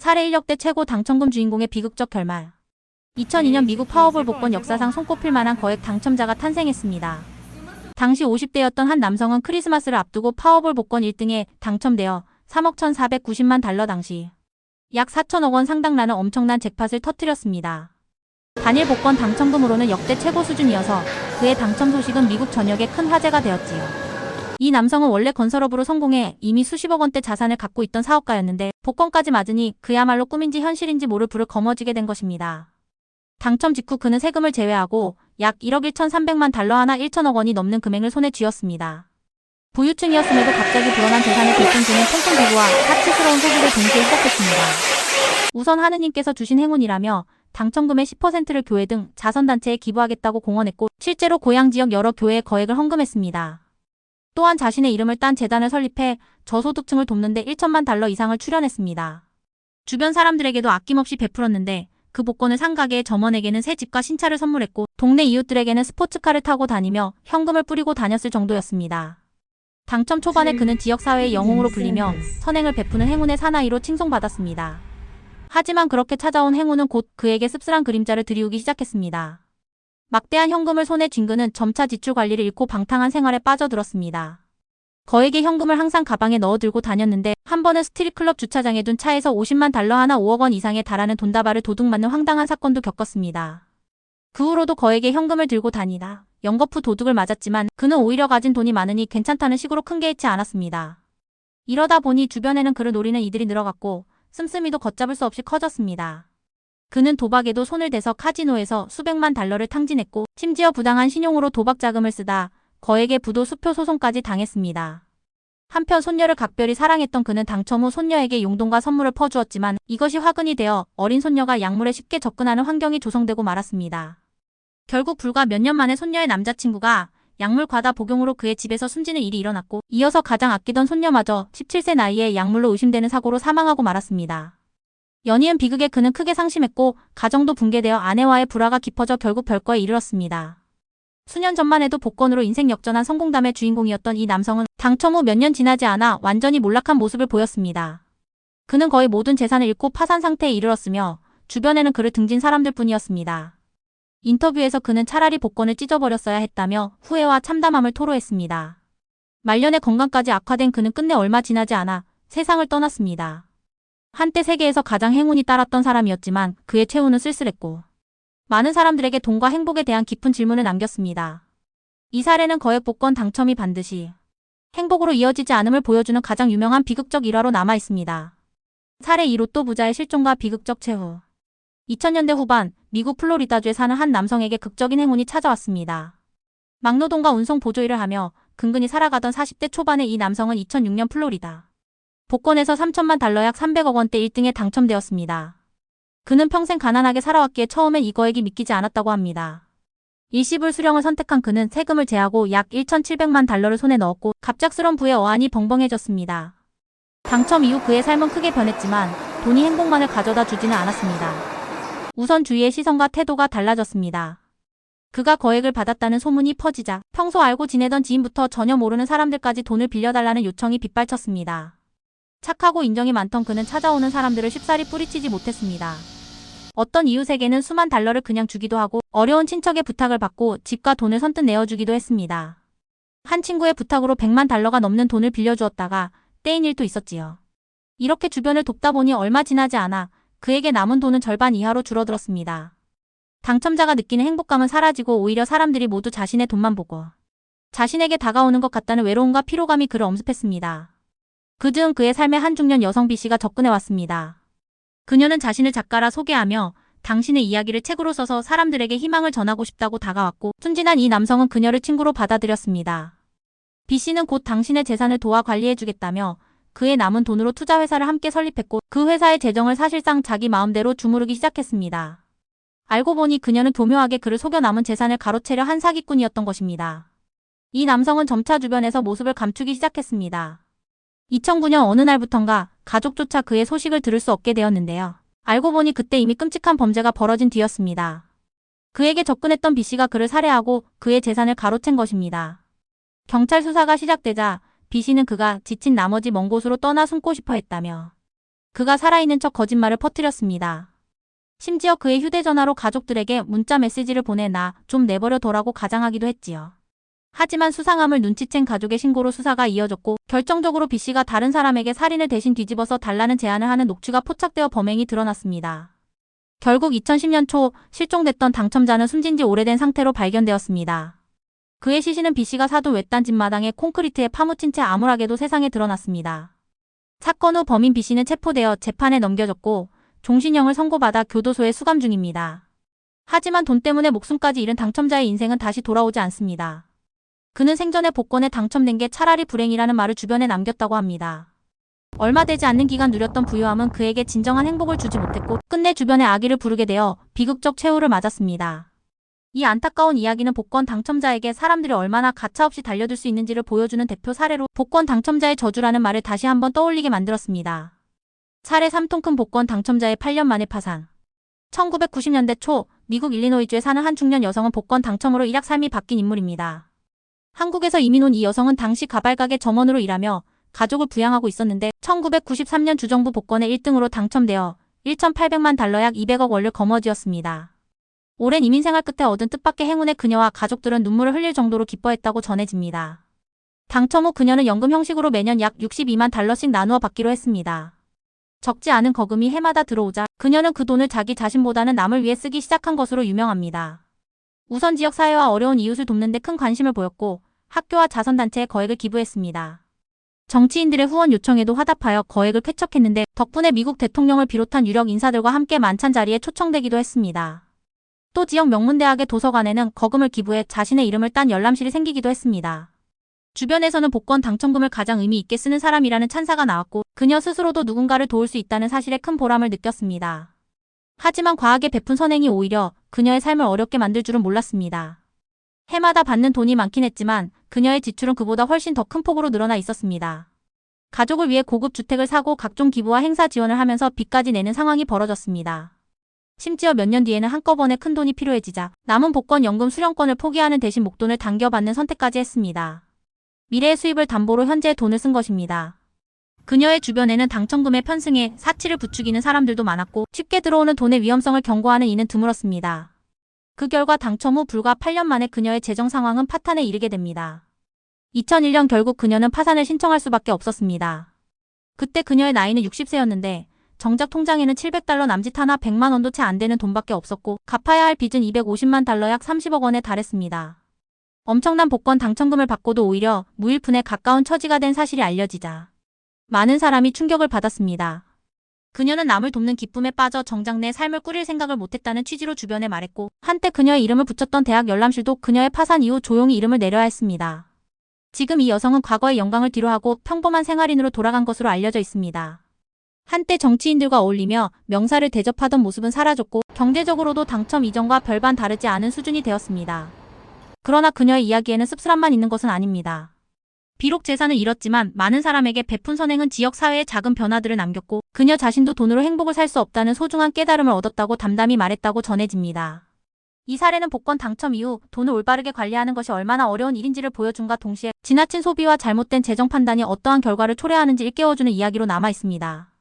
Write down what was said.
살해 인력대 최고 당첨금 주인공의 비극적 결말. 2002년 미국 파워볼 복권 역사상 손꼽힐 만한 거액 당첨자가 탄생했습니다. 당시 50대였던 한 남성은 크리스마스를 앞두고 파워볼 복권 1등에 당첨되어 3억 1,490만 달러 당시 약 4천억 원 상당라는 엄청난 잭팟을 터뜨렸습니다. 단일 복권 당첨금으로는 역대 최고 수준이어서 그의 당첨 소식은 미국 전역에 큰 화제가 되었지요. 이 남성은 원래 건설업으로 성공해 이미 수십억 원대 자산을 갖고 있던 사업가였는데 복권까지 맞으니 그야말로 꿈인지 현실인지 모를 불을 거머쥐게 된 것입니다. 당첨 직후 그는 세금을 제외하고 약 1억 1,300만 달러 하나 1천억 원이 넘는 금액을 손에 쥐었습니다. 부유층이었음에도 갑자기 불어난 재산을 들뜬 그는 통큰 기부와 사치스러운 소비를 동시에 시작했습니다. 우선 하느님께서 주신 행운이라며 당첨금의 10%를 교회 등 자선단체에 기부하겠다고 공언했고 실제로 고향 지역 여러 교회에 거액을 헌금했습니다. 또한 자신의 이름을 딴 재단을 설립해 저소득층을 돕는데 1천만 달러 이상을 출연했습니다. 주변 사람들에게도 아낌없이 베풀었는데 그 복권을 산 가게의 점원에게는 새 집과 신차를 선물했고 동네 이웃들에게는 스포츠카를 타고 다니며 현금을 뿌리고 다녔을 정도였습니다. 당첨 초반에 그는 지역사회의 영웅으로 불리며 선행을 베푸는 행운의 사나이로 칭송받았습니다. 하지만 그렇게 찾아온 행운은 곧 그에게 씁쓸한 그림자를 들이우기 시작했습니다. 막대한 현금을 손에 쥔 그는 점차 지출 관리를 잃고 방탕한 생활에 빠져들었습니다. 거액의 현금을 항상 가방에 넣어 들고 다녔는데 한 번은 스트릿클럽 주차장에 둔 차에서 50만 달러 하나 5억 원 이상에 달하는 돈다발을 도둑맞는 황당한 사건도 겪었습니다. 그 후로도 거액의 현금을 들고 다니다 연거푸 도둑을 맞았지만 그는 오히려 가진 돈이 많으니 괜찮다는 식으로 큰 개의치 않았습니다. 이러다 보니 주변에는 그를 노리는 이들이 늘어갔고 씀씀이도 걷잡을 수 없이 커졌습니다. 그는 도박에도 손을 대서 카지노에서 수백만 달러를 탕진했고 심지어 부당한 신용으로 도박 자금을 쓰다 거액의 부도 수표 소송까지 당했습니다. 한편 손녀를 각별히 사랑했던 그는 당첨 후 손녀에게 용돈과 선물을 퍼주었지만 이것이 화근이 되어 어린 손녀가 약물에 쉽게 접근하는 환경이 조성되고 말았습니다. 결국 불과 몇 년 만에 손녀의 남자친구가 약물 과다 복용으로 그의 집에서 숨지는 일이 일어났고 이어서 가장 아끼던 손녀마저 17세 나이에 약물로 의심되는 사고로 사망하고 말았습니다. 연이은 비극에 그는 크게 상심했고 가정도 붕괴되어 아내와의 불화가 깊어져 결국 별거에 이르렀습니다. 수년 전만 해도 복권으로 인생 역전한 성공담의 주인공이었던 이 남성은 당첨 후 몇 년 지나지 않아 완전히 몰락한 모습을 보였습니다. 그는 거의 모든 재산을 잃고 파산 상태에 이르렀으며 주변에는 그를 등진 사람들뿐이었습니다. 인터뷰에서 그는 차라리 복권을 찢어버렸어야 했다며 후회와 참담함을 토로했습니다. 말년에 건강까지 악화된 그는 끝내 얼마 지나지 않아 세상을 떠났습니다. 한때 세계에서 가장 행운이 따랐던 사람이었지만 그의 최후는 쓸쓸했고 많은 사람들에게 돈과 행복에 대한 깊은 질문을 남겼습니다. 이 사례는 거액 복권 당첨이 반드시 행복으로 이어지지 않음을 보여주는 가장 유명한 비극적 일화로 남아 있습니다. 사례 2. 로또 부자의 실종과 비극적 최후. 2000년대 후반 미국 플로리다주에 사는 한 남성에게 극적인 행운이 찾아왔습니다. 막노동과 운송 보조 일을 하며 근근히 살아가던 40대 초반의 이 남성은 2006년 플로리다 복권에서 3천만 달러 약 300억 원대 1등에 당첨되었습니다. 그는 평생 가난하게 살아왔기에 처음엔 이 거액이 믿기지 않았다고 합니다. 일시불 수령을 선택한 그는 세금을 제하고 약 1,700만 달러를 손에 넣었고 갑작스런 부의 어안이 벙벙해졌습니다. 당첨 이후 그의 삶은 크게 변했지만 돈이 행복만을 가져다 주지는 않았습니다. 우선 주위의 시선과 태도가 달라졌습니다. 그가 거액을 받았다는 소문이 퍼지자 평소 알고 지내던 지인부터 전혀 모르는 사람들까지 돈을 빌려달라는 요청이 빗발쳤습니다. 착하고 인정이 많던 그는 찾아오는 사람들을 쉽사리 뿌리치지 못했습니다. 어떤 이웃에게는 수만 달러를 그냥 주기도 하고 어려운 친척의 부탁을 받고 집과 돈을 선뜻 내어주기도 했습니다. 한 친구의 부탁으로 100만 달러가 넘는 돈을 빌려주었다가 떼인 일도 있었지요. 이렇게 주변을 돕다 보니 얼마 지나지 않아 그에게 남은 돈은 절반 이하로 줄어들었습니다. 당첨자가 느끼는 행복감은 사라지고 오히려 사람들이 모두 자신의 돈만 보고 자신에게 다가오는 것 같다는 외로움과 피로감이 그를 엄습했습니다. 그즈음 그의 삶에 한 중년 여성 B씨가 접근해 왔습니다. 그녀는 자신을 작가라 소개하며 당신의 이야기를 책으로 써서 사람들에게 희망을 전하고 싶다고 다가왔고 순진한 이 남성은 그녀를 친구로 받아들였습니다. B씨는 곧 당신의 재산을 도와 관리해주겠다며 그의 남은 돈으로 투자회사를 함께 설립했고 그 회사의 재정을 사실상 자기 마음대로 주무르기 시작했습니다. 알고 보니 그녀는 교묘하게 그를 속여 남은 재산을 가로채려 한 사기꾼이었던 것입니다. 이 남성은 점차 주변에서 모습을 감추기 시작했습니다. 2009년 어느 날부턴가 가족조차 그의 소식을 들을 수 없게 되었는데요. 알고 보니 그때 이미 끔찍한 범죄가 벌어진 뒤였습니다. 그에게 접근했던 B씨가 그를 살해하고 그의 재산을 가로챈 것입니다. 경찰 수사가 시작되자 B씨는 그가 지친 나머지 먼 곳으로 떠나 숨고 싶어 했다며 그가 살아있는 척 거짓말을 퍼뜨렸습니다. 심지어 그의 휴대전화로 가족들에게 문자 메시지를 보내 나 좀 내버려 둬라고 가장하기도 했지요. 하지만 수상함을 눈치챈 가족의 신고로 수사가 이어졌고 결정적으로 B씨가 다른 사람에게 살인을 대신 뒤집어서 달라는 제안을 하는 녹취가 포착되어 범행이 드러났습니다. 결국 2010년 초 실종됐던 당첨자는 숨진 지 오래된 상태로 발견되었습니다. 그의 시신은 B씨가 사둔 외딴 집 마당에 콘크리트에 파묻힌 채 암울하게도 세상에 드러났습니다. 사건 후 범인 B씨는 체포되어 재판에 넘겨졌고 종신형을 선고받아 교도소에 수감 중입니다. 하지만 돈 때문에 목숨까지 잃은 당첨자의 인생은 다시 돌아오지 않습니다. 그는 생전에 복권에 당첨된 게 차라리 불행이라는 말을 주변에 남겼다고 합니다. 얼마 되지 않는 기간 누렸던 부유함은 그에게 진정한 행복을 주지 못했고 끝내 주변의 악의를 부르게 되어 비극적 최후를 맞았습니다. 이 안타까운 이야기는 복권 당첨자에게 사람들이 얼마나 가차없이 달려들 수 있는지를 보여주는 대표 사례로 복권 당첨자의 저주라는 말을 다시 한번 떠올리게 만들었습니다. 사례 3톤 큰 복권 당첨자의 8년 만에 파산. 1990년대 초 미국 일리노이주에 사는 한 중년 여성은 복권 당첨으로 일약 삶이 바뀐 인물입니다. 한국에서 이민 온 이 여성은 당시 가발가게 점원으로 일하며 가족을 부양하고 있었는데 1993년 주정부 복권에 1등으로 당첨되어 1,800만 달러 약 200억 원을 거머쥐었습니다. 오랜 이민 생활 끝에 얻은 뜻밖의 행운에 그녀와 가족들은 눈물을 흘릴 정도로 기뻐했다고 전해집니다. 당첨 후 그녀는 연금 형식으로 매년 약 62만 달러씩 나누어 받기로 했습니다. 적지 않은 거금이 해마다 들어오자 그녀는 그 돈을 자기 자신보다는 남을 위해 쓰기 시작한 것으로 유명합니다. 우선 지역 사회와 어려운 이웃을 돕는 데 큰 관심을 보였고 학교와 자선단체에 거액을 기부했습니다. 정치인들의 후원 요청에도 화답하여 거액을 쾌척했는데 덕분에 미국 대통령을 비롯한 유력 인사들과 함께 만찬 자리에 초청되기도 했습니다. 또 지역 명문대학의 도서관에는 거금을 기부해 자신의 이름을 딴 열람실이 생기기도 했습니다. 주변에서는 복권 당첨금을 가장 의미 있게 쓰는 사람이라는 찬사가 나왔고 그녀 스스로도 누군가를 도울 수 있다는 사실에 큰 보람을 느꼈습니다. 하지만 과하게 베푼 선행이 오히려 그녀의 삶을 어렵게 만들 줄은 몰랐습니다. 해마다 받는 돈이 많긴 했지만 그녀의 지출은 그보다 훨씬 더 큰 폭으로 늘어나 있었습니다. 가족을 위해 고급 주택을 사고 각종 기부와 행사 지원을 하면서 빚까지 내는 상황이 벌어졌습니다. 심지어 몇 년 뒤에는 한꺼번에 큰 돈이 필요해지자 남은 복권 연금 수령권을 포기하는 대신 목돈을 당겨받는 선택까지 했습니다. 미래의 수입을 담보로 현재의 돈을 쓴 것입니다. 그녀의 주변에는 당첨금에 편승해 사치를 부추기는 사람들도 많았고 쉽게 들어오는 돈의 위험성을 경고하는 이는 드물었습니다. 그 결과 당첨 후 불과 8년 만에 그녀의 재정 상황은 파탄에 이르게 됩니다. 2001년 결국 그녀는 파산을 신청할 수밖에 없었습니다. 그때 그녀의 나이는 60세였는데 정작 통장에는 700달러 남짓 하나 100만 원도 채 안 되는 돈밖에 없었고 갚아야 할 빚은 250만 달러 약 30억 원에 달했습니다. 엄청난 복권 당첨금을 받고도 오히려 무일푼에 가까운 처지가 된 사실이 알려지자 많은 사람이 충격을 받았습니다. 그녀는 남을 돕는 기쁨에 빠져 정작 내 삶을 꾸릴 생각을 못했다는 취지로 주변에 말했고 한때 그녀의 이름을 붙였던 대학 열람실도 그녀의 파산 이후 조용히 이름을 내려야 했습니다. 지금 이 여성은 과거의 영광을 뒤로하고 평범한 생활인으로 돌아간 것으로 알려져 있습니다. 한때 정치인들과 어울리며 명사를 대접하던 모습은 사라졌고 경제적으로도 당첨 이전과 별반 다르지 않은 수준이 되었습니다. 그러나 그녀의 이야기에는 씁쓸함만 있는 것은 아닙니다. 비록 재산을 잃었지만 많은 사람에게 베푼 선행은 지역 사회에 작은 변화들을 남겼고 그녀 자신도 돈으로 행복을 살 수 없다는 소중한 깨달음을 얻었다고 담담히 말했다고 전해집니다. 이 사례는 복권 당첨 이후 돈을 올바르게 관리하는 것이 얼마나 어려운 일인지를 보여준과 동시에 지나친 소비와 잘못된 재정 판단이 어떠한 결과를 초래하는지 일깨워주는 이야기로 남아 있습니다.